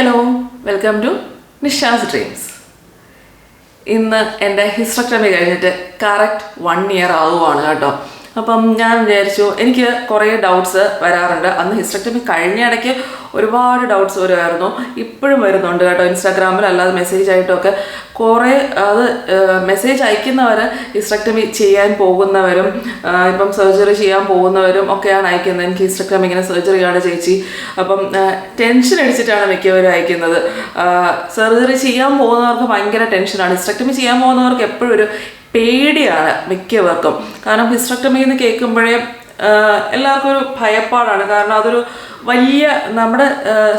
Hello, welcome to Nisha's dreams. ഇന്ന് എൻ്റെ hysterectomy കഴിഞ്ഞിട്ട് കറക്റ്റ് 1 ഇയർ ആവുകയാണ് കേട്ടോ. അപ്പം ഞാൻ വിചാരിച്ചു, എനിക്ക് കുറേ ഡൗട്ട്സ് വരാറുണ്ട്. അന്ന് ഹിസ്റ്ററക്ടമി കഴിഞ്ഞ ഇടയ്ക്ക് ഒരുപാട് ഡൗട്ട്സ് വരുമായിരുന്നു, ഇപ്പോഴും വരുന്നുണ്ട് കേട്ടോ. ഇൻസ്റ്റാഗ്രാമിൽ അല്ലാതെ മെസ്സേജ് ആയിട്ടൊക്കെ കുറേ മെസ്സേജ് അയക്കുന്നവർ ഹിസ്റ്ററക്ടമി ചെയ്യാൻ പോകുന്നവരും ഇപ്പം സർജറി ചെയ്യാൻ പോകുന്നവരും ഒക്കെയാണ് അയക്കുന്നത്. എനിക്ക് ഹിസ്റ്ററക്ടമി ഇങ്ങനെ സർജറിയാണ് ചേച്ചി. അപ്പം ടെൻഷൻ അടിച്ചിട്ടാണ് മിക്കവരും അയക്കുന്നത്. സർജറി ചെയ്യാൻ പോകുന്നവർക്ക് ഭയങ്കര ടെൻഷനാണ്. ഹിസ്റ്ററക്ടമി ചെയ്യാൻ പോകുന്നവർക്ക് എപ്പോഴും ഒരു പേടിയാണ് മിക്കവർക്കും. കാരണം ഹിസ്റ്ററക്ടമി എന്ന് കേൾക്കുമ്പോഴേ എല്ലാവർക്കും ഒരു ഭയപ്പാടാണ്. കാരണം അതൊരു വലിയ നമ്മുടെ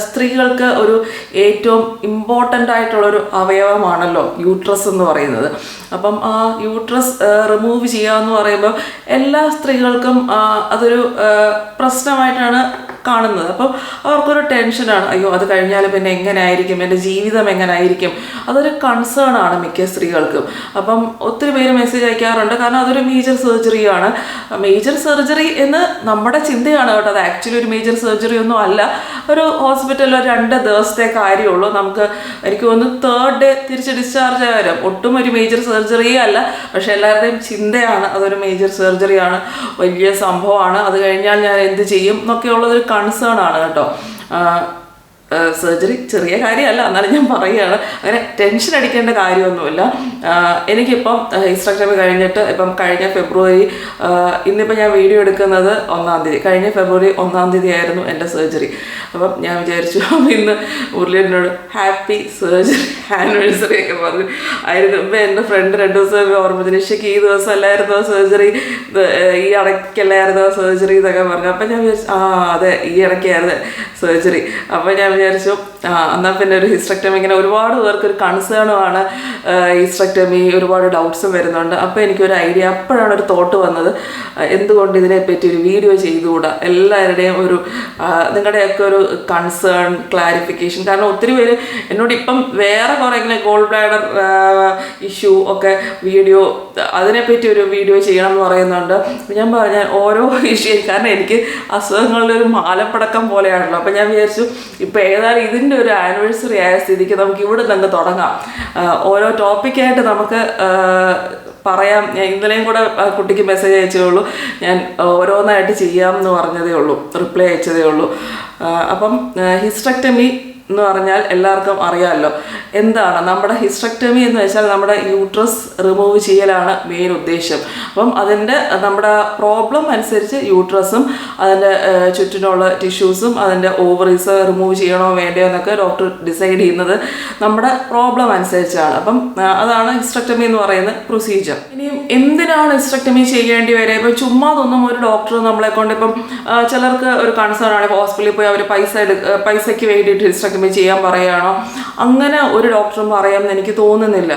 സ്ത്രീകൾക്ക് ഒരു ഏറ്റവും ഇമ്പോർട്ടൻ്റ് ആയിട്ടുള്ളൊരു അവയവമാണല്ലോ യൂട്രസ് എന്ന് പറയുന്നത്. അപ്പം ആ യൂട്രസ് റിമൂവ് ചെയ്യാന്ന് പറയുമ്പോൾ എല്ലാ സ്ത്രീകൾക്കും അതൊരു പ്രശ്നമായിട്ടാണ് കാണുന്നത്. അപ്പം അവർക്കൊരു ടെൻഷനാണ്, അയ്യോ അത് കഴിഞ്ഞാൽ പിന്നെ എങ്ങനെ ആയിരിക്കും, എൻ്റെ ജീവിതം എങ്ങനെ ആയിരിക്കും, അതൊരു കൺസേൺ ആണ് മിക്ക സ്ത്രീകൾക്കും. അപ്പം ഒത്തിരി പേര് മെസ്സേജ് അയക്കാറുണ്ട്. കാരണം അതൊരു മേജർ സർജറിയാണ്. മേജർ സർജറി എന്ന് നമ്മുടെ ചിന്തയാണ് കേട്ടോ. അത് ആക്ച്വലി ഒരു മേജർ സർജറി ഒന്നും അല്ല. ഒരു ഹോസ്പിറ്റലിൽ 2 ദിവസത്തെ കാര്യമുള്ളൂ. നമുക്ക് എനിക്ക് തോന്നുന്നു 3rd ഡേ തിരിച്ച് ഡിസ്ചാർജ് ആയി വരും. ഒട്ടും ഒരു മേജർ സർജറിയേ അല്ല. പക്ഷെ എല്ലാവരുടെയും ചിന്തയാണ് അതൊരു മേജർ സർജറിയാണ്, വലിയ സംഭവമാണ്, അത് കഴിഞ്ഞാൽ ഞാൻ എന്ത് ചെയ്യും എന്നൊക്കെയുള്ളതൊരു കൺസേൺ ആണ് കേട്ടോ. സർജറി ചെറിയ കാര്യമല്ല, എന്നാലും ഞാൻ പറയുകയാണ്. അങ്ങനെ ടെൻഷൻ അടിക്കേണ്ട കാര്യമൊന്നുമില്ല. എനിക്കിപ്പം ഹിസ്റ്ററക്ടമി കഴിഞ്ഞിട്ട് ഇപ്പം കഴിഞ്ഞ ഫെബ്രുവരി, ഇന്നിപ്പം ഞാൻ വീഡിയോ എടുക്കുന്നത് 1-ാം തീയതി, കഴിഞ്ഞ ഫെബ്രുവരി 1-ാം തീയതി ആയിരുന്നു എൻ്റെ സർജറി. അപ്പം ഞാൻ വിചാരിച്ചു ഇന്ന് മുരളിയോട് ഹാപ്പി സർജറി ആനിവേഴ്സറി ഒക്കെ പറഞ്ഞു ആയിരുന്നു. ഇപ്പം എൻ്റെ ഫ്രണ്ട് 2 ദിവസം ഓർമ്മ നിഷയ്ക്ക് ഈ ദിവസം അല്ലായിരുന്നോ സർജറി, ഈ ഇടയ്ക്കല്ലായിരുന്നോ സർജറി എന്നൊക്കെ പറഞ്ഞു. അപ്പം ഞാൻ വിചാരിച്ചു അതെ ഈ ഇടയ്ക്കായിരുന്നു സർജറി. അപ്പം ഞാൻ വിചാരിച്ചു എന്നാൽ പിന്നെ ഒരു ഹിസ്റ്ററക്ടമി, ഇങ്ങനെ ഒരുപാട് പേർക്കൊരു കൺസേണുമാണ് ഹിസ്റ്ററക്ടമി, ഒരുപാട് ഡൗട്ട്സും വരുന്നുണ്ട്. അപ്പോൾ എനിക്കൊരു ഐഡിയ, അപ്പോഴാണ് ഒരു തോട്ട് വന്നത്, എന്തുകൊണ്ട് ഇതിനെപ്പറ്റി ഒരു വീഡിയോ ചെയ്തുകൂടാ, എല്ലാവരുടെയും ഒരു നിങ്ങളുടെയൊക്കെ ഒരു കൺസേൺ ക്ലാരിഫിക്കേഷൻ. കാരണം ഒത്തിരി പേര് എന്നോട് ഇപ്പം വേറെ കുറേ ഇങ്ങനെ ഗോൾ ബ്ലാഡർ ഇഷ്യൂ ഒക്കെ വീഡിയോ, അതിനെപ്പറ്റി ഒരു വീഡിയോ ചെയ്യണം എന്ന് പറയുന്നുണ്ട്. ഞാൻ പറഞ്ഞ ഓരോ ഇഷ്യൂ, കാരണം എനിക്ക് അസുഖങ്ങളുടെ ഒരു മാലപ്പടക്കം പോലെയാണല്ലോ. അപ്പം ഞാൻ വിചാരിച്ചു ഇപ്പം ഏതായാലും ഇതിൻ്റെ ഒരു ആനിവേഴ്സറി ആയ സ്ഥിതിക്ക് നമുക്ക് ഇവിടെ നിന്ന് തുടങ്ങാം. ഓരോ ടോപ്പിക്കായിട്ട് നമുക്ക് പറയാം. ഞാൻ ഇന്നലെയും കൂടെ കുട്ടിക്ക് മെസ്സേജ് അയച്ചതേ ഉള്ളൂ, ഞാൻ ഓരോന്നായിട്ട് ചെയ്യാമെന്ന് പറഞ്ഞതേ ഉള്ളൂ, റിപ്ലൈ അയച്ചതേ ഉള്ളൂ. അപ്പം ഹിസ്റ്ററക്ടമി എന്ന് പറഞ്ഞാൽ എല്ലാവർക്കും അറിയാമല്ലോ എന്താണ്. നമ്മുടെ ഹിസ്റ്ററക്ടമി എന്ന് വെച്ചാൽ നമ്മുടെ യൂട്രസ് റിമൂവ് ചെയ്യലാണ് മെയിൻ ഉദ്ദേശം. അപ്പം അതിൻ്റെ നമ്മുടെ പ്രോബ്ലം അനുസരിച്ച് യൂട്രസും അതിൻ്റെ ചുറ്റിനുള്ള ടിഷ്യൂസും അതിൻ്റെ ഓവറീസ് റിമൂവ് ചെയ്യണോ വേണ്ടയോ എന്നൊക്കെ ഡോക്ടർ ഡിസൈഡ് ചെയ്യുന്നത് നമ്മുടെ പ്രോബ്ലം അനുസരിച്ചാണ്. അപ്പം അതാണ് ഹിസ്റ്ററക്ടമി എന്ന് പറയുന്ന പ്രൊസീജിയർ. ഇനിയും എന്തിനാണ് ഹിസ്റ്ററക്ടമി ചെയ്യേണ്ടി വരിക? ഇപ്പം ചുമ്മാതൊന്നും ഒരു ഡോക്ടർ നമ്മളെ കൊണ്ട്, ഇപ്പം ചിലർക്ക് ഒരു കൺസേൺ ആണ് ഹോസ്പിറ്റലിൽ പോയി അവർ പൈസയ്ക്ക് വേണ്ടിയിട്ട് ഹിസ്റ്ററക്ടമി ചെയ്യാൻ പറയുകയാണോ, അങ്ങനെ ഒരു ഡോക്ടറും പറയാമെന്ന് എനിക്ക് തോന്നുന്നില്ല.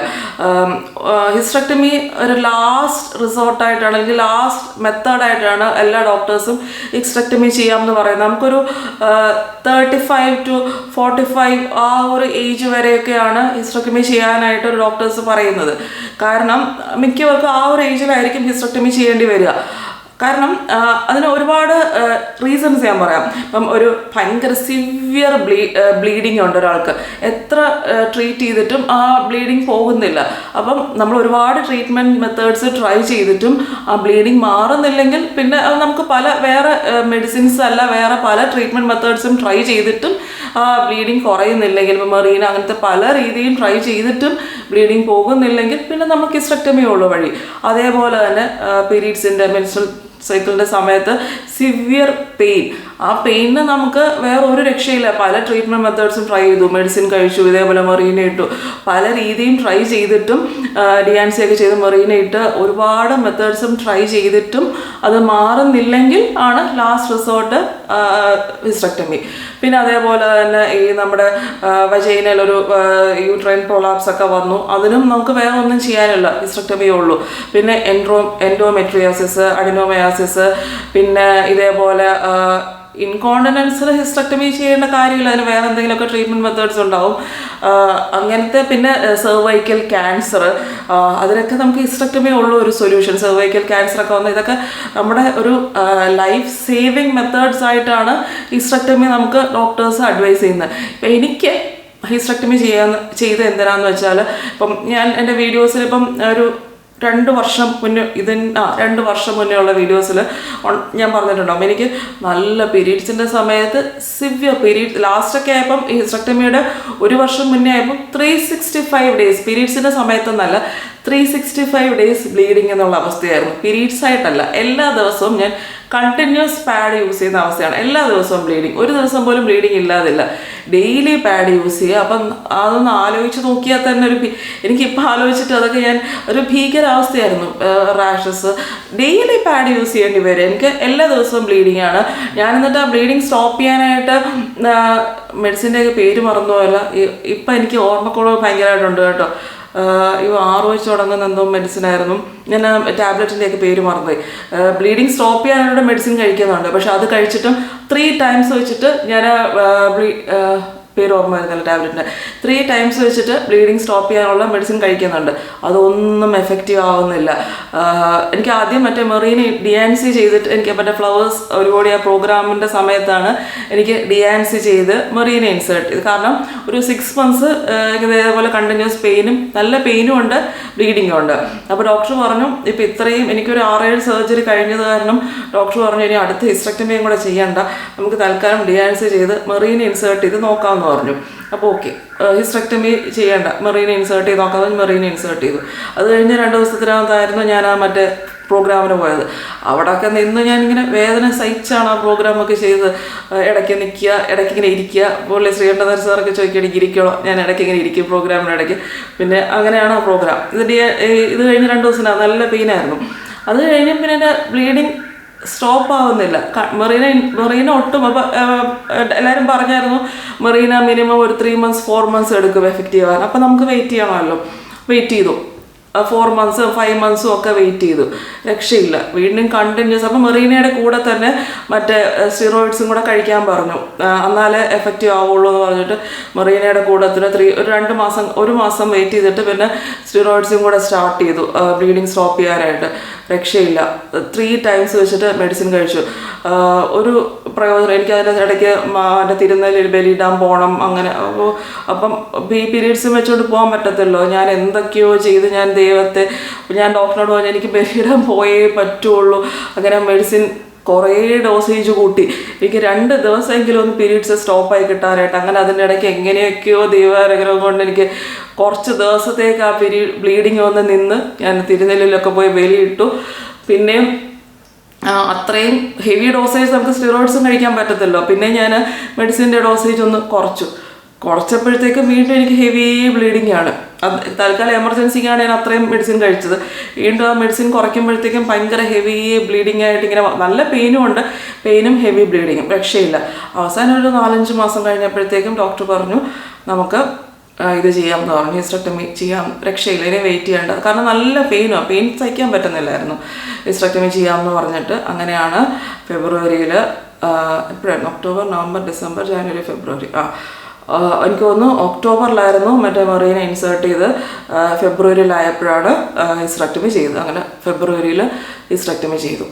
ഹിസ്റ്ററക്ടമി ഒരു ലാസ്റ്റ് റിസോർട്ടായിട്ടാണ്, അല്ലെങ്കിൽ ലാസ്റ്റ് മെത്തേഡായിട്ടാണ് എല്ലാ ഡോക്ടേഴ്സും ഹിസ്റ്ററക്ടമി ചെയ്യാമെന്ന് പറയുന്നത്. നമുക്കൊരു 35 to 45 ആ ഒരു ഏജ് വരെയൊക്കെയാണ് ഹിസ്റ്ററക്ടമി ചെയ്യാനായിട്ട് ഒരു ഡോക്ടേഴ്സ് പറയുന്നത്. കാരണം മിക്കവർക്കും ആ ഒരു ഏജിലായിരിക്കും ഹിസ്റ്ററക്ടമി ചെയ്യേണ്ടി വരിക. കാരണം അതിന് ഒരുപാട് റീസൺസ് ഞാൻ പറയാം. ഇപ്പം ഒരു ഭയങ്കര സിവിയർ ബ്ലീഡിങ് ഉണ്ട് ഒരാൾക്ക്, എത്ര ട്രീറ്റ് ചെയ്തിട്ടും ആ ബ്ലീഡിങ് പോകുന്നില്ല. അപ്പം നമ്മൾ ഒരുപാട് ട്രീറ്റ്മെൻറ്റ് മെത്തേഡ്സ് ട്രൈ ചെയ്തിട്ടും ആ ബ്ലീഡിങ് മാറുന്നില്ലെങ്കിൽ പിന്നെ നമുക്ക് വേറെ മെഡിസിൻസ് അല്ല, വേറെ പല ട്രീറ്റ്മെൻറ്റ് മെത്തേഡ്സും ട്രൈ ചെയ്തിട്ടും ആ ബ്ലീഡിങ് കുറയുന്നില്ലെങ്കിൽ, ഇപ്പം മെറീന അങ്ങനത്തെ പല രീതിയും ട്രൈ ചെയ്തിട്ടും ബ്ലീഡിങ് പോകുന്നില്ലെങ്കിൽ പിന്നെ നമുക്ക് ഹിസ്റ്ററക്ടമി ഉള്ള വഴി. അതേപോലെ തന്നെ പീരീഡ്സിൻ്റെ മെൻസ്ട്രൽ സൈക്കിളിൻ്റെ സമയത്ത് സിവിയർ പെയിൻ, ആ പെയിനിന് നമുക്ക് വേറെ ഒരു രക്ഷയില്ല. പല ട്രീറ്റ്മെൻറ്റ് മെത്തേഡ്സും ട്രൈ ചെയ്തു, മെഡിസിൻ കഴിച്ചു, ഇതേപോലെ മെറീന ഇട്ടു, പല രീതിയും ട്രൈ ചെയ്തിട്ടും ഡിയാൻസി ഒക്കെ ചെയ്ത് മെറീന ഇട്ട് ഒരുപാട് മെത്തേഡ്സും ട്രൈ ചെയ്തിട്ടും അത് മാറുന്നില്ലെങ്കിൽ ആണ് ലാസ്റ്റ് റിസോർട്ട് ഹിസ്റ്ററക്ടമി. പിന്നെ അതേപോലെ തന്നെ ഈ നമ്മുടെ വജൈനൽ ഒരു യൂട്രൈൻ പ്രൊലാപ്സ് ഒക്കെ വന്നു, അതിനും നമുക്ക് വേറെ ഒന്നും ചെയ്യാനില്ല, ഹിസ്റ്ററക്ടമിയേ ഉള്ളൂ. പിന്നെ എൻഡോമെട്രിയോസിസ്, അഡിനോമയാസിസ്, പിന്നെ ഇതേപോലെ ഇൻകോണ്ടിനൻസിൽ ഹിസ്റ്റക്ടമി ചെയ്യേണ്ട കാര്യമില്ല, അതിന് വേറെ എന്തെങ്കിലുമൊക്കെ ട്രീറ്റ്മെൻറ്റ് മെത്തേഡ്സ് ഉണ്ടാവും. അങ്ങനത്തെ പിന്നെ സെർവൈക്കൽ ക്യാൻസർ, അതിനൊക്കെ നമുക്ക് ഹിസ്റ്റക്ടമി ഉള്ള ഒരു സൊല്യൂഷൻ. സെർവൈക്കൽ ക്യാൻസറൊക്കെ വന്ന് ഇതൊക്കെ നമ്മുടെ ഒരു ലൈഫ് സേവിങ് മെത്തേഡ്സ് ആയിട്ടാണ് ഹിസ്റ്റക്ടമി നമുക്ക് ഡോക്ടേഴ്സ് അഡ്വൈസ് ചെയ്യുന്നത്. ഇപ്പം എനിക്ക് ഹിസ്റ്റക്ടമി ചെയ്ത് എന്തിനാന്ന് വെച്ചാൽ, ഇപ്പം ഞാൻ എൻ്റെ വീഡിയോസിൽ ഇപ്പം ഒരു 2 വർഷം മുന്നേ 2 വർഷം മുന്നേ ഉള്ള വീഡിയോസിൽ ഞാൻ പറഞ്ഞിട്ടുണ്ടാവും എനിക്ക് നല്ല പീരീഡ്സിൻ്റെ സമയത്ത് സിവിയർ പീരീഡ് ലാസ്റ്റൊക്കെ ആയപ്പം ഈ ഹിസ്റ്റക്ടമിയുടെ 1 വർഷം മുന്നേ ആയപ്പം 365 ഡേയ്സ് പീരീഡ്സിൻ്റെ സമയത്തൊന്നല്ല 365 ഡേയ്സ് ബ്ലീഡിങ് എന്നുള്ള അവസ്ഥയായിരുന്നു. പീരീഡ്സ് ആയിട്ടല്ല, എല്ലാ ദിവസവും ഞാൻ കണ്ടിന്യൂസ് പാഡ് യൂസ് ചെയ്യുന്ന അവസ്ഥയാണ്. എല്ലാ ദിവസവും ബ്ലീഡിങ്, ഒരു ദിവസം പോലും ബ്ലീഡിങ് ഇല്ലാതില്ല, ഡെയിലി പാഡ് യൂസ് ചെയ്യുക. അപ്പം അതൊന്ന് ആലോചിച്ച് നോക്കിയാൽ തന്നെ എനിക്കിപ്പോൾ ആലോചിച്ചിട്ട് അതൊക്കെ ഞാൻ ഒരു ഭീകരാവസ്ഥയായിരുന്നു. റാഷസ്, ഡെയിലി പാഡ് യൂസ് ചെയ്യേണ്ടി വരും. എനിക്ക് എല്ലാ ദിവസവും ബ്ലീഡിങ് ആണ്. ഞാൻ എന്നിട്ട് ആ ബ്ലീഡിങ് സ്റ്റോപ്പ് ചെയ്യാനായിട്ട് മെഡിസിൻ്റെയൊക്കെ പേര് മറന്നുപോയല്ല, ഇപ്പം എനിക്ക് ഓർമ്മക്കുറവ് ഭയങ്കരമായിട്ടുണ്ട് കേട്ടോ. 6 വെച്ച് തുടങ്ങുന്ന എന്തോ മെഡിസിൻ ആയിരുന്നു, ഞാൻ ടാബ്ലറ്റിൻ്റെയൊക്കെ പേര് മറന്നുപോയി. ബ്ലീഡിങ് സ്റ്റോപ്പ് ചെയ്യാനുള്ള മെഡിസിൻ കഴിക്കുന്നുണ്ട്, പക്ഷെ അത് കഴിച്ചിട്ടും 3 ടൈംസ് വെച്ചിട്ട് ഞാൻ പേര് ഓർമ്മ വരുന്നില്ല ടാബ്ലറ്റിൻ്റെ 3 ടൈംസ് വെച്ചിട്ട് ബ്ലീഡിങ് സ്റ്റോപ്പ് ചെയ്യാനുള്ള മെഡിസിൻ കഴിക്കുന്നുണ്ട്. അതൊന്നും എഫക്റ്റീവ് ആവുന്നില്ല. എനിക്ക് ആദ്യം മറ്റേ മെറീന് DNC ചെയ്തിട്ട് എനിക്ക് മറ്റേ ഫ്ലവേഴ്സ് ഒരുപാട് ആ പ്രോഗ്രാമിൻ്റെ സമയത്താണ് എനിക്ക് DNC ചെയ്ത് മെറീനെ ഇൻസേർട്ട് ചെയ്ത്. കാരണം ഒരു 6 മന്ത്സ് ഇതേപോലെ കണ്ടിന്യൂസ് പെയിനും നല്ല പെയിനും ഉണ്ട്, ബ്ലീഡിങ്ങും ഉണ്ട്. അപ്പോൾ ഡോക്ടർ പറഞ്ഞു ഇപ്പോൾ ഇത്രയും എനിക്കൊരു 6-7 സർജറി കഴിഞ്ഞത് കാരണം ഡോക്ടർ പറഞ്ഞു ഇനി അടുത്ത ഹിസ്റ്റക്ടമിയും കൂടെ ചെയ്യണ്ട, നമുക്ക് തൽക്കാലം DNC ചെയ്ത് മെറീനെ ഇൻസേർട്ട് ചെയ്ത് നോക്കാമെന്ന് പറഞ്ഞു. അപ്പോൾ ഓക്കെ, ഹിസ്റ്റക്ടമി ചെയ്യേണ്ട, മെറീനെ ഇൻസേർട്ട് ചെയ്ത് നോക്കാമെന്ന് മെറീനെ ഇൻസേർട്ട് ചെയ്തു. അത് കഴിഞ്ഞ് 2 ദിവസത്തിനകത്തായിരുന്നു ഞാൻ ആ മറ്റേ പ്രോഗ്രാമിന് പോയത്. അവിടെയൊക്കെ നിന്ന് ഞാനിങ്ങനെ വേദന സഹിച്ചാണ് ആ പ്രോഗ്രാമൊക്കെ ചെയ്തത്. ഇടയ്ക്ക് നിൽക്കുക, ഇടയ്ക്ക് ഇങ്ങനെ ഇരിക്കുക. പുള്ളി ശ്രീകണ്ഠൻ സാറൊക്കെ ചോദിക്കുക എനിക്ക് ഇരിക്കണോ, ഞാൻ ഇടയ്ക്ക് ഇങ്ങനെ ഇരിക്കും പ്രോഗ്രാമിനിടയ്ക്ക്. പിന്നെ അങ്ങനെയാണ് ആ പ്രോഗ്രാം. ഇത് കഴിഞ്ഞ് 2 ദിവസം നല്ല പെയിനായിരുന്നു. അത് കഴിഞ്ഞ് പിന്നെ എൻ്റെ ബ്ലീഡിങ് സ്റ്റോപ്പ് ആവുന്നില്ല. മെറീന ഒട്ടും. അപ്പം എല്ലാവരും പറഞ്ഞായിരുന്നു മെറീന മിനിമം ഒരു 3 months 4 months എടുക്കും എഫക്റ്റീവ് ആകാൻ. അപ്പം നമുക്ക് വെയിറ്റ് ചെയ്യണമല്ലോ. വെയിറ്റ് ചെയ്തു, 4 months 5 months ഒക്കെ വെയിറ്റ് ചെയ്തു, രക്ഷയില്ല. വീണ്ടും കണ്ടിന്യൂസ്. അപ്പം മെറീനയുടെ കൂടെ തന്നെ മറ്റേ സ്റ്റിറോയിഡ്സും കൂടെ കഴിക്കാൻ പറഞ്ഞു, എന്നാലേ എഫക്റ്റീവ് ആവുള്ളൂ എന്ന് പറഞ്ഞിട്ട് മെറീനയുടെ കൂടത്തിന് ഒരു 2 മാസം 1 മാസം വെയിറ്റ് ചെയ്തിട്ട് പിന്നെ സ്റ്റിറോയിഡ്സും കൂടെ സ്റ്റാർട്ട് ചെയ്തു ബ്ലീഡിങ് സ്റ്റോപ്പ് ചെയ്യാനായിട്ട്. രക്ഷയില്ല. 3 ടൈംസ് വെച്ചിട്ട് മെഡിസിൻ കഴിച്ചു. ഒരു പ്രയോജനം. എനിക്ക് അതിൻ്റെ ഇടയ്ക്ക് എൻ്റെ തിരുനെല്ലിൽ ബലിയിടാൻ പോകണം അങ്ങനെ. അപ്പം പീരീഡ്സും വെച്ചുകൊണ്ട് പോകാൻ പറ്റത്തില്ലോ. ഞാൻ എന്തൊക്കെയോ ചെയ്ത് ഞാൻ ഡോക്ടറിനോട് പറഞ്ഞു എനിക്ക് ബലിയിടാൻ പോയേ പറ്റുള്ളൂ. അങ്ങനെ മെഡിസിൻ കുറേ ഡോസേജ് കൂട്ടി. എനിക്ക് 2 ദിവസമെങ്കിലും ഒന്ന് പീരീഡ്സ് സ്റ്റോപ്പായി കിട്ടാനായിട്ട്. അങ്ങനെ അതിൻ്റെ ഇടയ്ക്ക് എങ്ങനെയൊക്കെയോ ദൈവാനുഗ്രഹം കൊണ്ട് എനിക്ക് കുറച്ച് ദിവസത്തേക്ക് ആ ബ്ലീഡിങ് ഒന്ന് നിന്ന് ഞാൻ തിരുനെല്ലിലൊക്കെ പോയി ബലിയിട്ടു. പിന്നെയും അത്രയും ഹെവി ഡോസേജ് നമുക്ക് സ്റ്റിറോയിഡ്സും കഴിക്കാൻ പറ്റത്തില്ലോ. പിന്നെ ഞാൻ മെഡിസിൻ്റെ ഡോസേജ് ഒന്ന് കുറച്ചപ്പോഴത്തേക്കും വീണ്ടും എനിക്ക് ഹെവി ബ്ലീഡിങ് ആണ്. അത് തൽക്കാലം എമർജൻസിക്കാണ് ഞാൻ അത്രയും മെഡിസിൻ കഴിച്ചത്. വീണ്ടും ആ മെഡിസിൻ കുറയ്ക്കുമ്പോഴത്തേക്കും ഭയങ്കര ഹെവി ബ്ലീഡിങ് ആയിട്ട് ഇങ്ങനെ നല്ല പെയിനും ഉണ്ട്, പെയിനും ഹെവി ബ്ലീഡിങ്ങും, രക്ഷയില്ല. അവസാനം ഒരു 4-5 മാസം കഴിഞ്ഞപ്പോഴത്തേക്കും ഡോക്ടർ പറഞ്ഞു നമുക്ക് ഇത് ചെയ്യാമെന്ന് പറഞ്ഞു, ഹിസ്റ്റക്ടമി ചെയ്യാം, രക്ഷയില്ല, ഇനി വെയിറ്റ് ചെയ്യേണ്ട. കാരണം നല്ല പെയിൻ സഹിക്കാൻ പറ്റുന്നില്ലായിരുന്നു. ഹിസ്റ്റക്ടമി ചെയ്യാമെന്ന് പറഞ്ഞിട്ട് അങ്ങനെയാണ് ഫെബ്രുവരിയിൽ, എപ്പോഴായിരുന്നു, ഒക്ടോബർ നവംബർ ഡിസംബർ ജനുവരി ഫെബ്രുവരി, എനിക്ക് തോന്നുന്നു ഒക്ടോബറിലായിരുന്നു മറ്റേ മെറീനെ ഇൻസേർട്ട് ചെയ്ത്. ഫെബ്രുവരിയിലായപ്പോഴാണ് ഹിസ്റ്റക്ടമി ചെയ്തത്. അങ്ങനെ ഫെബ്രുവരിയിൽ ഹിസ്റ്റക്ടമി ചെയ്തു.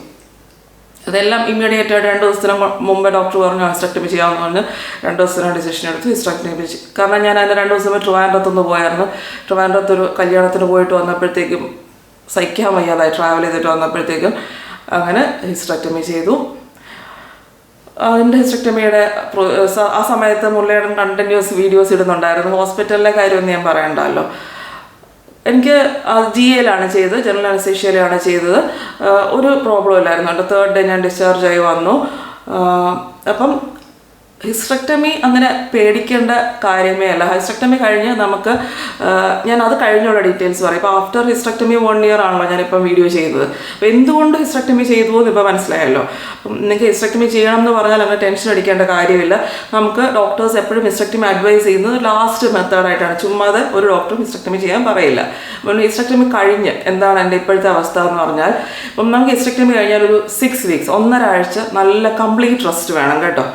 അതെല്ലാം ഇമ്മീഡിയറ്റ് ആയിട്ട് 2 ദിവസത്തിന് മുമ്പേ ഡോക്ടർ പറഞ്ഞു ഹിസ്റ്റക്ടമി ചെയ്യാമെന്ന് പറഞ്ഞ് 2 ദിവസത്തിന് ഡിസിഷൻ എടുത്ത് ഹിസ്റ്റക്ടമി ചെയ്തു. കാരണം ഞാൻ അതിൻ്റെ 2 ദിവസം ട്രിവാൻഡ്രത്തൊന്ന് പോയായിരുന്നു. ട്രിവാൻഡ്രത്തൊരു കല്യാണത്തിന് പോയിട്ട് വന്നപ്പോഴത്തേക്കും സഹിക്കാൻ വയ്യാതായി, ട്രാവൽ ചെയ്തിട്ട് വന്നപ്പോഴത്തേക്കും അങ്ങനെ ഹിസ്റ്റക്ടമി ചെയ്തു. അതിൻ്റെ ഹിസ്റ്റക്ടമിയുടെ ആ സമയത്ത് മുരളിയേട്ടൻ കണ്ടിന്യൂസ് വീഡിയോസ് ഇടുന്നുണ്ടായിരുന്നു. ഹോസ്പിറ്റലിലെ കാര്യമൊന്നും ഞാൻ പറയണ്ടല്ലോ. എനിക്ക് GAലാണ് ചെയ്തത്, ജനറൽ അനസ്തേഷ്യയിലാണ് ചെയ്തത്. ഒരു പ്രോബ്ലം ഇല്ലായിരുന്നു. എൻ്റെ 3rd ഡേ ഞാൻ ഡിസ്ചാർജ് ആയി വന്നു. അപ്പം ഹിസ്റ്ററക്ടമി അങ്ങനെ പേടിക്കേണ്ട കാര്യമേ അല്ല. ഹിസ്റ്ററക്ടമി കഴിഞ്ഞ് നമുക്ക് ഞാൻ അത് കഴിഞ്ഞുള്ള ഡീറ്റെയിൽസ് പറയും. ഇപ്പോൾ ആഫ്റ്റർ ഹിസ്റ്ററക്ടമി 1 ഇയർ ആണല്ലോ ഞാനിപ്പം വീഡിയോ ചെയ്തത്. അപ്പോൾ എന്തുകൊണ്ട് ഹിസ്റ്ററക്ടമി ചെയ്തു എന്ന് ഇപ്പോൾ മനസ്സിലായല്ലോ. അപ്പം നിങ്ങൾക്ക് ഹിസ്റ്ററക്ടമി ചെയ്യണം എന്ന് പറഞ്ഞാൽ അങ്ങനെ ടെൻഷൻ അടിക്കേണ്ട കാര്യമില്ല. നമുക്ക് ഡോക്ടേഴ്സ് എപ്പോഴും ഹിസ്റ്ററക്ടമി അഡ്വൈസ് ചെയ്യുന്നത് ലാസ്റ്റ് മെത്തേഡായിട്ടാണ്. ചുമ്മാതെ ഒരു ഡോക്ടറും ഹിസ്റ്ററക്ടമി ചെയ്യാൻ പറയില്ല. അപ്പം ഹിസ്റ്ററക്ടമി കഴിഞ്ഞ് എന്താണ് എൻ്റെ ഇപ്പോഴത്തെ അവസ്ഥ എന്ന് പറഞ്ഞാൽ, ഇപ്പം നമുക്ക് ഹിസ്റ്ററക്ടമി കഴിഞ്ഞാൽ ഒരു 6 വീക്സ് 1.5 ആഴ്ച നല്ല കംപ്ലീറ്റ് റെസ്റ്റ് വേണം കേട്ടോ.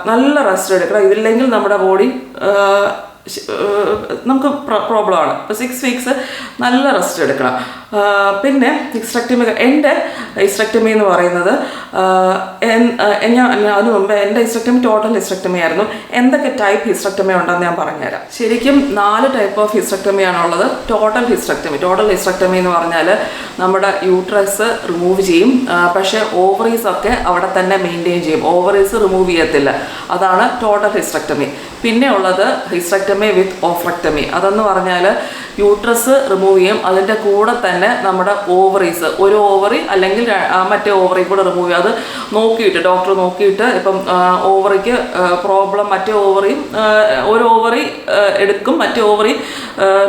നല്ല റെസ്റ്റ് എടുക്കണം. ഇതില്ലെങ്കിൽ നമ്മുടെ ബോഡി നമുക്ക് പ്രോബ്ലമാണ്. ഇപ്പോൾ 6 വീക്സ് നല്ല റെസ്റ്റ് എടുക്കണം. പിന്നെ ഹിസ്റ്ററക്ടമി എൻ്റെ ഹിസ്റ്ററക്ടമി എന്ന് പറയുന്നത് ഞാൻ അതിന് മുമ്പ് എൻ്റെ ഹിസ്റ്ററക്ടമി ടോട്ടൽ ഹിസ്റ്ററക്ടമി ആയിരുന്നു. എന്തൊക്കെ ടൈപ്പ് ഹിസ്റ്ററക്ടമി ഉണ്ടെന്ന് ഞാൻ പറഞ്ഞുതരാം. ശരിക്കും 4 ടൈപ്പ് ഓഫ് ഹിസ്റ്ററക്ടമി ആണുള്ളത്. ടോട്ടൽ ഹിസ്റ്ററക്ടമി എന്ന് പറഞ്ഞാൽ നമ്മുടെ യൂട്രസ് റിമൂവ് ചെയ്യും, പക്ഷേ ഓവറീസ് ഒക്കെ അവിടെ തന്നെ മെയിൻറ്റെയിൻ ചെയ്യും. ഓവറീസ് റിമൂവ് ചെയ്യത്തില്ല. അതാണ് ടോട്ടൽ ഹിസ്റ്ററക്ടമി. പിന്നെ ഉള്ളത് ഹിസ്റ്ററക്ടമി വിത്ത് ഓഫറക്ടമി. അതെന്ന് പറഞ്ഞാൽ യൂട്രസ് റിമൂവ് ചെയ്യും, അതിൻ്റെ കൂടെ തന്നെ നമ്മുടെ ഓവറീസ്, ഒരു ഓവറി അല്ലെങ്കിൽ മറ്റേ ഓവറി കൂടെ റിമൂവ് ചെയ്യും. അത് നോക്കിയിട്ട് ഡോക്ടർ നോക്കിയിട്ട് ഇപ്പം ഓവറിക്ക് പ്രോബ്ലം, മറ്റേ ഓവറിയും ഒരു ഓവറി എടുക്കും, മറ്റേ ഓവറി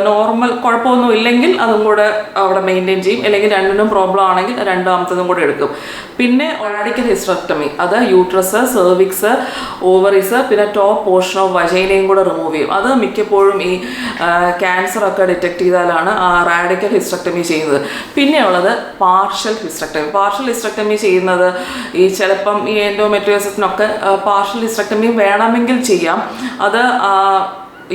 നോർമൽ കുഴപ്പമൊന്നും ഇല്ലെങ്കിൽ അതും കൂടെ അവിടെ മെയിൻറ്റെയിൻ ചെയ്യും. അല്ലെങ്കിൽ രണ്ടിനും പ്രോബ്ലം ആണെങ്കിൽ രണ്ടാമത്തതും കൂടെ എടുക്കും. പിന്നെ റാഡിക്കൽ ഹിസ്റ്ററക്ടമി, അത് യൂട്രസ്, സെർവിക്സ്, ഓവറീസ്, പിന്നെ ടോപ്പ് പോർഷൻ ഓഫ് വജൈനയും കൂടെ റിമൂവ് ചെയ്യും. അത് മിക്കപ്പോഴും ഈ ക്യാൻസറൊക്കെ ഡിറ്റക്ട് ചെയ്താലാണ് റാഡിക്കൽ ഹിസ്റ്ററക്ടമി ചെയ്യുന്നത്. പിന്നെയുള്ളത് പാർഷ്യൽ ഹിസ്റ്ററക്ടമി ചെയ്യുന്നത് ഈ ചിലപ്പം ഈ എൻഡോമെട്രിയോസിസിനൊക്കെ പാർഷ്യൽ ഹിസ്റ്ററക്ടമി വേണമെങ്കിൽ ചെയ്യാം. അത്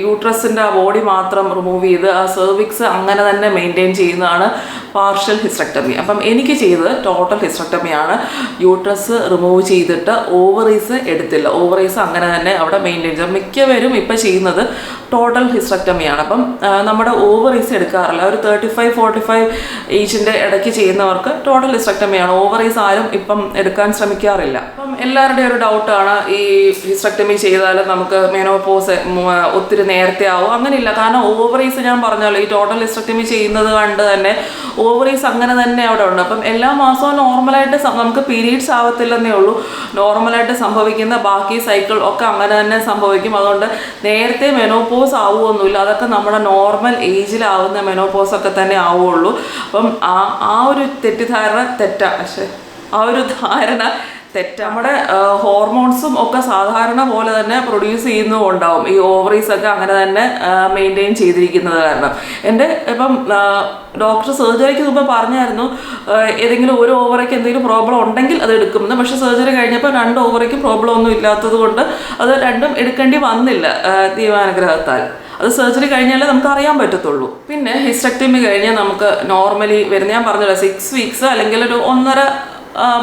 യൂട്രസിൻ്റെ ബോഡി മാത്രം റിമൂവ് ചെയ്ത് ആ സെർവിക്സ് അങ്ങനെ തന്നെ മെയിൻറ്റെയിൻ ചെയ്യുന്നതാണ് പാർഷ്യൽ ഹിസ്റ്ററക്ടമി. അപ്പം എനിക്ക് ചെയ്തത് ടോട്ടൽ ഹിസ്റ്ററക്ടമിയാണ്. യൂട്രസ് റിമൂവ് ചെയ്തിട്ട് ഓവറീസ് എടുത്തില്ല. ഓവറീസ് അങ്ങനെ തന്നെ അവിടെ മെയിൻറ്റെയിൻ ചെയ്യും. മിക്കവരും ഇപ്പം ചെയ്യുന്നത് ടോട്ടൽ ഹിസ്റ്ററക്ടമിയാണ്. അപ്പം നമ്മുടെ ഓവറീസ് എടുക്കാറില്ല. ഒരു 35-45 ഏജിൻ്റെ ഇടയ്ക്ക് ചെയ്യുന്നവർക്ക് ടോട്ടൽ ഹിസ്റ്ററക്ടമിയാണ്. ഓവറീസ് ആരും ഇപ്പം എടുക്കാൻ ശ്രമിക്കാറില്ല. അപ്പം എല്ലാവരുടെയും ഒരു ഡൗട്ടാണ്, ഈ ഹിസ്റ്ററക്ടമി ചെയ്താൽ നമുക്ക് മെനോപോസ് ഒത്തിരി നേരത്തെ ആവും. അങ്ങനെയില്ല. കാരണം ഓവറീസ് ഞാൻ പറഞ്ഞല്ലോ, ഈ ടോട്ടൽ ഹിസ്റ്ററക്ടമി ചെയ്യുന്നത് കണ്ട് തന്നെ ഓവറീസ് അങ്ങനെ തന്നെ അവിടെ ഉണ്ട്. അപ്പം എല്ലാ മാസവും നോർമലായിട്ട് നമുക്ക് പീരീഡ്സ് ആവത്തില്ലെന്നേ ഉള്ളൂ. നോർമലായിട്ട് സംഭവിക്കുന്ന ബാക്കി സൈക്കിൾ ഒക്കെ അങ്ങനെ തന്നെ സംഭവിക്കും. അതുകൊണ്ട് നേരത്തെ മെനോപോസ് ആവുമൊന്നുമില്ല. അതൊക്കെ നമ്മുടെ നോർമൽ ഏജിലാവുന്ന മെനോപോസ് ഒക്കെ തന്നെ ആവുള്ളൂ. അപ്പം ആ ഒരു തെറ്റിദ്ധാരണ നമ്മുടെ ഹോർമോൺസും ഒക്കെ സാധാരണ പോലെ തന്നെ പ്രൊഡ്യൂസ് ചെയ്യുന്നതുണ്ടാവും. ഈ ഓവറീസൊക്കെ അങ്ങനെ തന്നെ മെയിൻറ്റെയിൻ ചെയ്തിരിക്കുന്നത് കാരണം. എൻ്റെ ഇപ്പം ഡോക്ടർ സർജറിക്ക് മുമ്പ് പറഞ്ഞായിരുന്നു ഏതെങ്കിലും ഒരു ഓവറയ്ക്ക് എന്തെങ്കിലും പ്രോബ്ലം ഉണ്ടെങ്കിൽ അത് എടുക്കുമെന്ന്. പക്ഷേ സർജറി കഴിഞ്ഞപ്പോൾ 2 ഓവറയ്ക്കും പ്രോബ്ലം ഒന്നും ഇല്ലാത്തത് കൊണ്ട് അത് രണ്ടും എടുക്കേണ്ടി വന്നില്ല ദൈവാനുഗ്രഹത്താൽ. അത് സർജറി കഴിഞ്ഞാലേ നമുക്ക് അറിയാൻ പറ്റത്തുള്ളൂ. പിന്നെ ഹിസ്റ്ററക്ടമി കഴിഞ്ഞ് നമുക്ക് നോർമലി വരുന്ന, ഞാൻ പറഞ്ഞല്ലോ 6 വീക്സ് അല്ലെങ്കിൽ ഒരു 1.5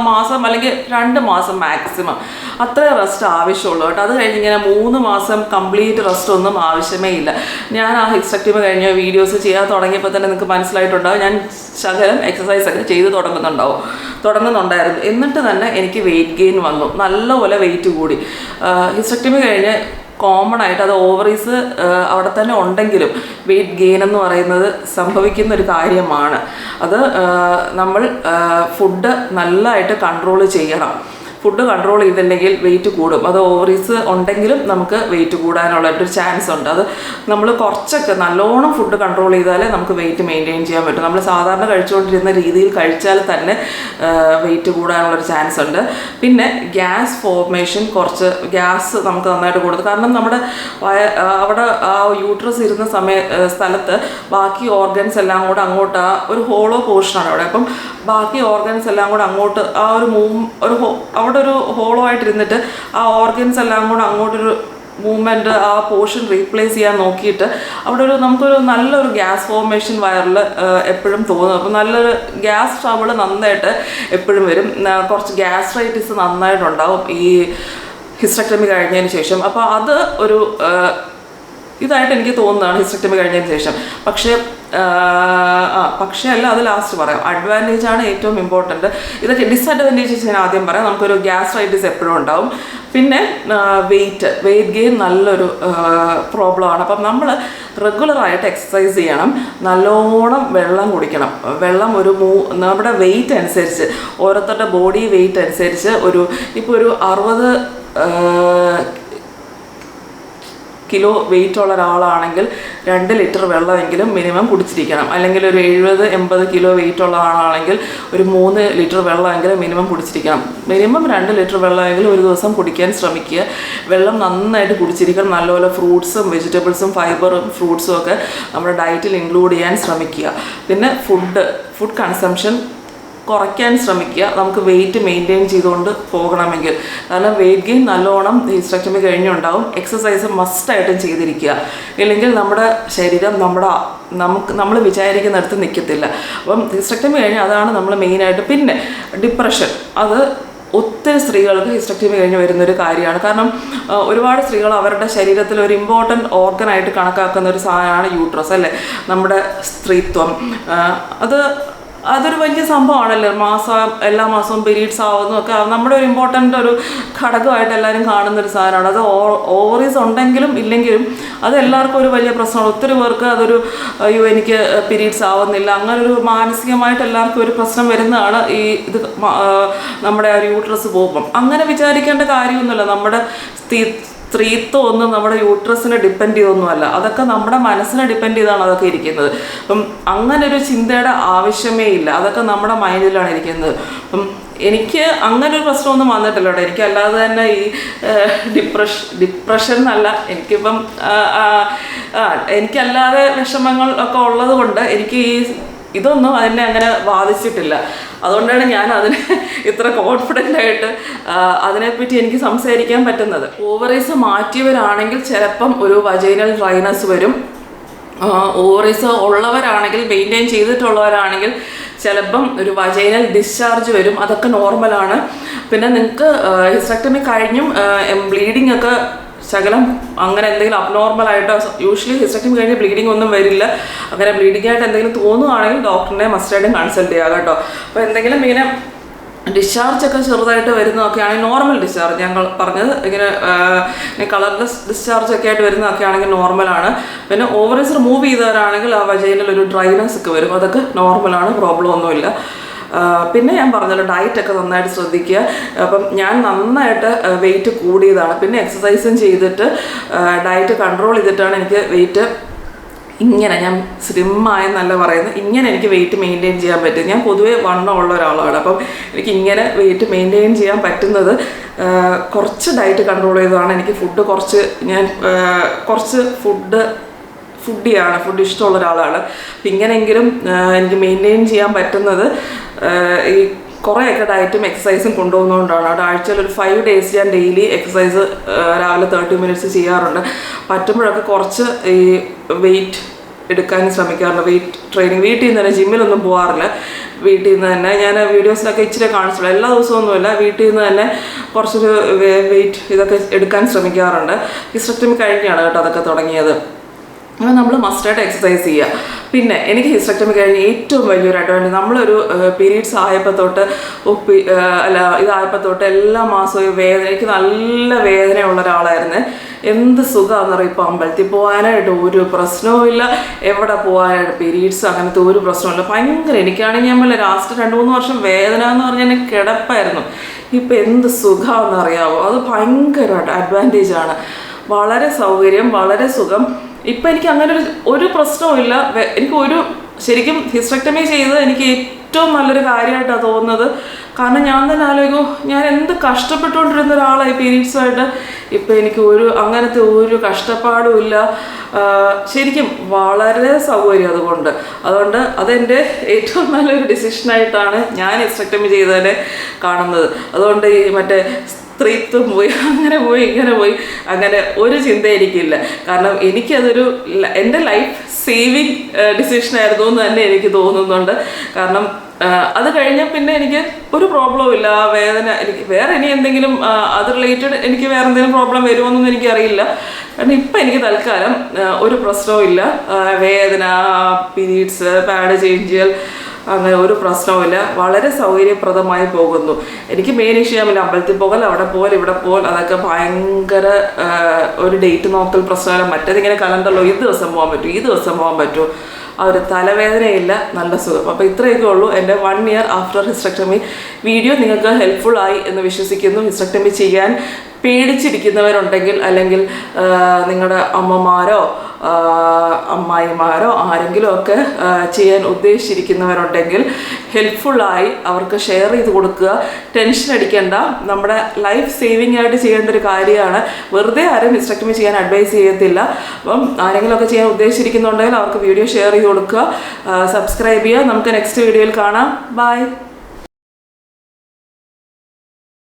മാസം അല്ലെങ്കിൽ 2 മാസം മാക്സിമം അത്രേ റെസ്റ്റ് ആവശ്യമുള്ളൂ കേട്ടോ. അത് കഴിഞ്ഞ് ഇങ്ങനെ 3 മാസം കംപ്ലീറ്റ് റെസ്റ്റ് ഒന്നും ആവശ്യമേ ഇല്ല. ഞാൻ ആ ഹിസ്റ്ററക്ടമി കഴിഞ്ഞ വീഡിയോസ് ചെയ്യാൻ തുടങ്ങിയപ്പോൾ തന്നെ നിങ്ങൾക്ക് മനസ്സിലായിട്ടുണ്ടാവും, ഞാൻ ശകലം എക്സസൈസൊക്കെ ചെയ്ത് തുടങ്ങുന്നുണ്ടായിരുന്നു. എന്നിട്ട് തന്നെ എനിക്ക് വെയിറ്റ് ഗെയിൻ വന്നു, നല്ലപോലെ വെയിറ്റ് കൂടി. ഹിസ്റ്ററക്ടമി കഴിഞ്ഞ് കോമൺ ആയിട്ട് അത് ഓവറീസ് അവിടെ തന്നെ ഉണ്ടെങ്കിലും വെയിറ്റ് ഗെയിൻ എന്ന് പറയുന്നത് സംഭവിക്കുന്ന ഒരു കാര്യമാണ്. അത് നമ്മൾ ഫുഡ് നല്ലതായിട്ട് കൺട്രോൾ ചെയ്യണം. ഫുഡ് കൺട്രോൾ ചെയ്തില്ലെങ്കിൽ വെയിറ്റ് കൂടും. അത് ഓവറീസ് ഉണ്ടെങ്കിലും നമുക്ക് വെയിറ്റ് കൂടാനുള്ളൊരു ചാൻസ് ഉണ്ട്. അത് നമ്മൾ കുറച്ചൊക്കെ നല്ലോണം ഫുഡ് കൺട്രോൾ ചെയ്താലേ നമുക്ക് വെയിറ്റ് മെയിൻറ്റെയിൻ ചെയ്യാൻ പറ്റും. നമ്മൾ സാധാരണ കഴിച്ചുകൊണ്ടിരുന്ന രീതിയിൽ കഴിച്ചാൽ തന്നെ വെയിറ്റ് കൂടാനുള്ളൊരു ചാൻസ് ഉണ്ട്. പിന്നെ ഗ്യാസ് ഫോർമേഷൻ, കുറച്ച് ഗ്യാസ് നമുക്ക് നന്നായിട്ട് കൂടും. കാരണം നമ്മുടെ അവിടെ ആ യൂട്രസ് ഇരുന്ന സ്ഥലത്ത് ബാക്കി ഓർഗൻസ് എല്ലാം കൂടെ അങ്ങോട്ട്, ഒരു ഹോളോ പോർഷനാണ് അവിടെ. അപ്പം ബാക്കി ഓർഗൻസ് എല്ലാം കൂടെ അങ്ങോട്ട് അവിടെ ഒരു ഹോളോ ആയിട്ടിരുന്നിട്ട് ആ ഓർഗൻസ് എല്ലാം കൂടെ അങ്ങോട്ടൊരു മൂവ്മെൻറ്റ്, ആ പോർഷൻ റീപ്ലേസ് ചെയ്യാൻ നോക്കിയിട്ട് അവിടെ നമുക്കൊരു നല്ലൊരു ഗ്യാസ് ഫോർമേഷൻ വയറിൽ എപ്പോഴും തോന്നും. അപ്പോൾ നല്ലൊരു ഗ്യാസ് ട്രബിൾ നന്നായിട്ട് എപ്പോഴും വരും. കുറച്ച് ഗ്യാസ്ട്രൈറ്റിസ് നന്നായിട്ടുണ്ടാവും ഈ ഹിസ്റ്ററക്ടമി കഴിഞ്ഞതിന് ശേഷം. അപ്പോൾ അത് ഒരു ഇതായിട്ട് എനിക്ക് തോന്നുന്നതാണ് ഹിസ്റ്ററക്ടമി കഴിഞ്ഞതിന് ശേഷം. പക്ഷേ അല്ല, അത് ലാസ്റ്റ് പറയാം. അഡ്വാൻറ്റേജ് ആണ് ഏറ്റവും ഇമ്പോർട്ടൻറ്റ്. ഇതൊക്കെ ഡിസഡ്വാൻറ്റേജസ് ഞാൻ ആദ്യം പറയാം. നമുക്കൊരു ഗ്യാസ്ട്രൈറ്റിസ് എപ്പോഴും ഉണ്ടാവും. പിന്നെ വെയിറ്റ് ഗെയിൻ നല്ലൊരു പ്രോബ്ലമാണ്. അപ്പം നമ്മൾ റെഗുലറായിട്ട് എക്സസൈസ് ചെയ്യണം, നല്ലോണം വെള്ളം കുടിക്കണം. വെള്ളം നമ്മുടെ വെയിറ്റ് അനുസരിച്ച്, ഓരോരുത്തരുടെ ബോഡി വെയിറ്റ് അനുസരിച്ച് ഇപ്പോൾ ഒരു 60 കിലോ വെയിറ്റ് ഉള്ള ഒരാളാണെങ്കിൽ 2 ലിറ്റർ വെള്ളമെങ്കിലും മിനിമം കുടിച്ചിരിക്കണം. അല്ലെങ്കിൽ ഒരു 70-80 കിലോ വെയിറ്റ് ഉള്ള ആളാണെങ്കിൽ ഒരു 3 ലിറ്റർ വെള്ളമെങ്കിലും മിനിമം കുടിച്ചിരിക്കണം. മിനിമം 2 ലിറ്റർ വെള്ളമെങ്കിലും ഒരു ദിവസം കുടിക്കാൻ ശ്രമിക്കുക. വെള്ളം നന്നായിട്ട് കുടിച്ചിരിക്കണം. നല്ലപോലെ ഫ്രൂട്ട്സും വെജിറ്റബിൾസും ഫൈബറും ഫ്രൂട്ട്സും ഒക്കെ നമ്മുടെ ഡയറ്റിൽ ഇൻക്ലൂഡ് ചെയ്യാൻ ശ്രമിക്കുക. പിന്നെ ഫുഡ് കൺസംഷൻ കുറയ്ക്കാൻ ശ്രമിക്കുക, നമുക്ക് വെയിറ്റ് മെയിൻറ്റെയിൻ ചെയ്തുകൊണ്ട് പോകണമെങ്കിൽ. കാരണം വെയിറ്റ് ഗെയിൻ നല്ലോണം ഹിസ്റ്ററക്ടമി കഴിഞ്ഞുണ്ടാവും. എക്സസൈസ് മസ്റ്റായിട്ടും ചെയ്തിരിക്കുക. ഇല്ലെങ്കിൽ നമ്മുടെ ശരീരം നമ്മൾ വിചാരിക്കുന്നിടത്ത് നിൽക്കത്തില്ല. അപ്പം ഹിസ്റ്ററക്ടമി കഴിഞ്ഞാൽ അതാണ് നമ്മൾ മെയിനായിട്ട്. പിന്നെ ഡിപ്രഷൻ, അത് ഒത്തിരി സ്ത്രീകൾക്ക് ഹിസ്റ്ററക്ടമി കഴിഞ്ഞ് വരുന്നൊരു കാര്യമാണ്. കാരണം ഒരുപാട് സ്ത്രീകൾ അവരുടെ ശരീരത്തിൽ ഒരു ഇമ്പോർട്ടൻറ്റ് ഓർഗനായിട്ട് കണക്കാക്കുന്ന ഒരു സാധനമാണ് യൂട്രസ്, അല്ലേ? നമ്മുടെ സ്ത്രീത്വം അതൊരു വലിയ സംഭവമാണല്ലോ. എല്ലാ മാസവും പീരീഡ്സ് ആവുന്നതൊക്കെ നമ്മുടെ ഒരു ഇമ്പോർട്ടൻ്റ് ഒരു ഘടകമായിട്ട് എല്ലാവരും കാണുന്നൊരു സാധനമാണ്. അത് ഓവറീസ് ഉണ്ടെങ്കിലും ഇല്ലെങ്കിലും അത് എല്ലാവർക്കും ഒരു വലിയ പ്രശ്നമാണ്. ഒത്തിരി പേർക്ക് അതൊരു എനിക്ക് പീരീഡ്സ് ആവുന്നില്ല, അങ്ങനൊരു മാനസികമായിട്ട് എല്ലാവർക്കും ഒരു പ്രശ്നം വരുന്നതാണ് ഇത് നമ്മുടെ ഒരു യൂട്രസ് പോകുമ്പം. അങ്ങനെ വിചാരിക്കേണ്ട കാര്യമൊന്നുമില്ല. നമ്മുടെ സ്ത്രീത്വം ഒന്നും നമ്മുടെ യൂട്രസിനെ ഡിപ്പെൻഡ് ചെയ്തൊന്നുമല്ല, അതൊക്കെ നമ്മുടെ മനസ്സിനെ ഡിപ്പെൻഡ് ചെയ്താണ് അതൊക്കെ ഇരിക്കുന്നത്. അപ്പം അങ്ങനെ ഒരു ചിന്തയുടെ ആവശ്യമേ ഇല്ല, അതൊക്കെ നമ്മുടെ മൈൻഡിലാണ് ഇരിക്കുന്നത്. അപ്പം എനിക്ക് അങ്ങനെ ഒരു പ്രശ്നമൊന്നും വന്നിട്ടില്ല കേട്ടോ. എനിക്കല്ലാതെ തന്നെ ഈ ഡിപ്രഷൻ എന്നല്ല, എനിക്കിപ്പം എനിക്കല്ലാതെ വിഷമങ്ങൾ ഒക്കെ ഉള്ളത് കൊണ്ട് എനിക്ക് ഇതൊന്നും അതിനെ അങ്ങനെ ബാധിച്ചിട്ടില്ല. അതുകൊണ്ടാണ് ഞാൻ അതിന് ഇത്ര കോൺഫിഡൻ്റ് ആയിട്ട് അതിനെപ്പറ്റി എനിക്ക് സംസാരിക്കാൻ പറ്റുന്നത്. ഓവറീസ് മാറ്റിയവരാണെങ്കിൽ ചിലപ്പം ഒരു വജൈനൽ ഡ്രൈനസ് വരും. ഓവറീസ് ഉള്ളവരാണെങ്കിൽ, മെയിൻറ്റെയിൻ ചെയ്തിട്ടുള്ളവരാണെങ്കിൽ ചിലപ്പം ഒരു വജൈനൽ ഡിസ്ചാർജ് വരും. അതൊക്കെ നോർമലാണ്. പിന്നെ നിങ്ങൾക്ക് ഹിസ്റ്ററക്ടമി കഴിഞ്ഞും ബ്ലീഡിങ് ഒക്കെ ശകലം അങ്ങനെ എന്തെങ്കിലും അബ്നോർമലായിട്ടോ, യൂഷ്വലി ഹിസ്റ്ററക്ടമി കഴിഞ്ഞ് ബ്ലീഡിങ് ഒന്നും വരില്ല. അങ്ങനെ ബ്ലീഡിംഗ് ആയിട്ട് എന്തെങ്കിലും തോന്നുകയാണെങ്കിൽ ഡോക്ടറിനെ മസ്റ്റായിട്ടും കൺസൾട്ട് ചെയ്യുക കേട്ടോ. അപ്പോൾ എന്തെങ്കിലും ഇങ്ങനെ ഡിസ്ചാർജൊക്കെ ചെറുതായിട്ട് വരുന്നതൊക്കെയാണെങ്കിൽ നോർമൽ ഡിസ്ചാർജ്, ഞങ്ങൾ പറഞ്ഞത് ഇങ്ങനെ കളർലെസ് ഡിസ്ചാർജ് ഒക്കെ ആയിട്ട് വരുന്നതൊക്കെ ആണെങ്കിൽ നോർമലാണ്. പിന്നെ ഓവറീസ് റിമൂവ് ചെയ്തവരാണെങ്കിൽ ആ വജൈനിൽ ഒരു ഡ്രൈനസ് ഒക്കെ വരും, അതൊക്കെ നോർമലാണ്, പ്രോബ്ലം ഒന്നുമില്ല. പിന്നെ ഞാൻ പറഞ്ഞല്ലോ ഡയറ്റൊക്കെ നന്നായിട്ട് ശ്രദ്ധിക്കുക. അപ്പം ഞാൻ നന്നായിട്ട് വെയിറ്റ് കൂടിയതാണ്. പിന്നെ എക്സസൈസും ചെയ്തിട്ട് ഡയറ്റ് കൺട്രോൾ ചെയ്തിട്ടാണ് എനിക്ക് വെയിറ്റ് ഇങ്ങനെ, ഞാൻ സ്ലിമ്മായെന്നല്ല പറയുന്നത്, ഇങ്ങനെ എനിക്ക് വെയിറ്റ് മെയിൻറ്റെയിൻ ചെയ്യാൻ പറ്റും. ഞാൻ പൊതുവേ വണ്ണമുള്ള ഒരാളാണ്. അപ്പം എനിക്ക് ഇങ്ങനെ വെയിറ്റ് മെയിൻറ്റെയിൻ ചെയ്യാൻ പറ്റുന്നത് കുറച്ച് ഡയറ്റ് കൺട്രോൾ ചെയ്തതാണ്. എനിക്ക് കുറച്ച് ഫുഡ് ഇഷ്ടമുള്ള ഒരാളാണ്. ഇങ്ങനെയെങ്കിലും എനിക്ക് മെയിൻറ്റെയിൻ ചെയ്യാൻ പറ്റുന്നത് ഈ കുറേയൊക്കെ ഡയറ്റും എക്സസൈസും കൊണ്ടുപോകുന്നതുകൊണ്ടാണ്. അവിടെ ആഴ്ചയിൽ ഒരു 5 days ഞാൻ ഡെയിലി എക്സസൈസ് രാവിലെ 30 minutes ചെയ്യാറുണ്ട്. പറ്റുമ്പോഴൊക്കെ കുറച്ച് ഈ വെയിറ്റ് എടുക്കാനും ശ്രമിക്കാറുണ്ട്. വെയിറ്റ് ട്രെയിനിങ് വീട്ടിൽ നിന്ന് തന്നെ, ജിമ്മിലൊന്നും പോകാറില്ല. വീട്ടിൽ നിന്ന് തന്നെ ഞാൻ വീഡിയോസിലൊക്കെ ഇച്ചിരി കാണിച്ചിട്ടുള്ളൂ, എല്ലാ ദിവസമൊന്നുമില്ല. വീട്ടിൽ നിന്ന് തന്നെ കുറച്ചൊരു വെയിറ്റ് ഇതൊക്കെ എടുക്കാൻ ശ്രമിക്കാറുണ്ട്. ഹിസ്റ്ററക്ടമി കഴിഞ്ഞാണ് കേട്ടോ അതൊക്കെ തുടങ്ങിയത്. അപ്പോൾ നമ്മൾ മസ്റ്റായിട്ട് എക്സസൈസ് ചെയ്യുക. പിന്നെ എനിക്ക് ഹിസ്റ്ററക്ടമി കഴിഞ്ഞ് ഏറ്റവും വലിയൊരു അഡ്വാൻറ്റേജ്, നമ്മളൊരു പീരീഡ്സ് ആയപ്പോൾ തൊട്ട് ഇതായപ്പോൾ തൊട്ട് എല്ലാ മാസവും എനിക്ക് നല്ല വേദനയുള്ള ഒരാളായിരുന്നു. എന്ത് സുഖമാണെന്നറിയാം. ഇപ്പോൾ അമ്പലത്തിൽ പോകാനായിട്ട് ഒരു പ്രശ്നവും ഇല്ല, എവിടെ പോകാനായിട്ട് പീരീഡ്സ് അങ്ങനത്തെ ഒരു പ്രശ്നമില്ല. ഭയങ്കര എനിക്കാണെങ്കിൽ ഞാൻ ലാസ്റ്റ് 2-3 വർഷം വേദന എന്ന് പറഞ്ഞാൽ കിടപ്പായിരുന്നു. ഇപ്പം എന്ത് സുഖമാണെന്നറിയാമോ? അത് ഭയങ്കര അഡ്വാൻറ്റേജാണ്. വളരെ സൗകര്യം, വളരെ സുഖം. ഇപ്പം എനിക്ക് അങ്ങനെ ഒരു പ്രശ്നവുമില്ല. ശരിക്കും ഹിസ്റ്ററക്ടമി ചെയ്തത് എനിക്ക് ഏറ്റവും നല്ലൊരു കാര്യമായിട്ടാണ് തോന്നുന്നത്. കാരണം ഞാൻ തന്നെ ആലോചിക്കും, ഞാൻ എന്ത് കഷ്ടപ്പെട്ടുകൊണ്ടിരുന്ന ഒരാളായി പീരീഡ്സുമായിട്ട്. ഇപ്പം എനിക്ക് അങ്ങനത്തെ ഒരു കഷ്ടപ്പാടും ഇല്ല. ശരിക്കും വളരെ സൗകര്യം. അതുകൊണ്ട് അതെൻ്റെ ഏറ്റവും നല്ലൊരു ഡിസിഷനായിട്ടാണ് ഞാൻ ഹിസ്റ്ററക്ടമി ചെയ്തതിനെ കാണുന്നത്. അതുകൊണ്ട് ഈ മറ്റേ സ്ത്രീത്വം പോയി ഇങ്ങനെ പോയി അങ്ങനെ ഒരു ചിന്ത എനിക്കില്ല. കാരണം എനിക്കതൊരു എൻ്റെ ലൈഫ് സേവിങ് ഡിസിഷനായിരുന്നു എന്ന് തന്നെ എനിക്ക് തോന്നുന്നുണ്ട്. കാരണം അത് കഴിഞ്ഞാൽ പിന്നെ എനിക്ക് ഒരു പ്രോബ്ലവും ഇല്ല. വേദന എനിക്ക് വേറെ ഇനി എന്തെങ്കിലും അത് റിലേറ്റഡ് എനിക്ക് വേറെ എന്തെങ്കിലും പ്രോബ്ലം വരുമോയെന്നൊന്നും എനിക്കറിയില്ല. കാരണം ഇപ്പം എനിക്ക് തൽക്കാലം ഒരു പ്രശ്നവും ഇല്ല. വേദന, പീരീഡ്സ്, പാഡ് ചേഞ്ച് ചെയ്യൽ, അങ്ങനെ ഒരു പ്രശ്നവുമില്ല. വളരെ സൗകര്യപ്രദമായി പോകുന്നു. എനിക്ക് മെയിൻ ഇഷ്യൂമില്ല, അമ്പലത്തിൽ പോകൽ, അവിടെ പോകൽ, ഇവിടെ പോകൽ, അതൊക്കെ ഭയങ്കര ഒരു ഡേറ്റ് നോക്കൽ പ്രശ്നമല്ല. മറ്റേതിങ്ങനെ കലണ്ടറിലോ ഈ ദിവസം പോകാൻ പറ്റുമോ ആ ഒരു തലവേദനയില്ല, നല്ല സുഖം. അപ്പോൾ ഇത്രയൊക്കെ ഉള്ളൂ എൻ്റെ 1 year ആഫ്റ്റർ ഹിസ്റ്ററക്ടമി വീഡിയോ. നിങ്ങൾക്ക് ഹെൽപ്ഫുൾ ആയി എന്ന് വിശ്വസിക്കുന്നു. ഹിസ്റ്ററക്ടമി ചെയ്യാൻ പേടിച്ചിരിക്കുന്നവരുണ്ടെങ്കിൽ അല്ലെങ്കിൽ നിങ്ങളുടെ അമ്മമാരോ അമ്മായിമാരോ ആരെങ്കിലും ഒക്കെ ചെയ്യാൻ ഉദ്ദേശിച്ചിരിക്കുന്നവരുണ്ടെങ്കിൽ ഹെൽപ്ഫുള്ളായി അവർക്ക് ഷെയർ ചെയ്ത് കൊടുക്കുക. ടെൻഷൻ അടിക്കേണ്ട, നമ്മുടെ ലൈഫ് സേവിങ് ആയിട്ട് ചെയ്യേണ്ട ഒരു കാര്യമാണ്. വെറുതെ ആരും ഹിസ്റ്ററക്ടമി ചെയ്യാൻ അഡ്വൈസ് ചെയ്യത്തില്ല. അപ്പം ആരെങ്കിലും ഒക്കെ ചെയ്യാൻ ഉദ്ദേശിച്ചിരിക്കുന്നുണ്ടെങ്കിൽ അവർക്ക് വീഡിയോ ഷെയർ ചെയ്ത് കൊടുക്കുക, സബ്സ്ക്രൈബ് ചെയ്യുക. നമുക്ക് നെക്സ്റ്റ് വീഡിയോയിൽ കാണാം. ബൈ.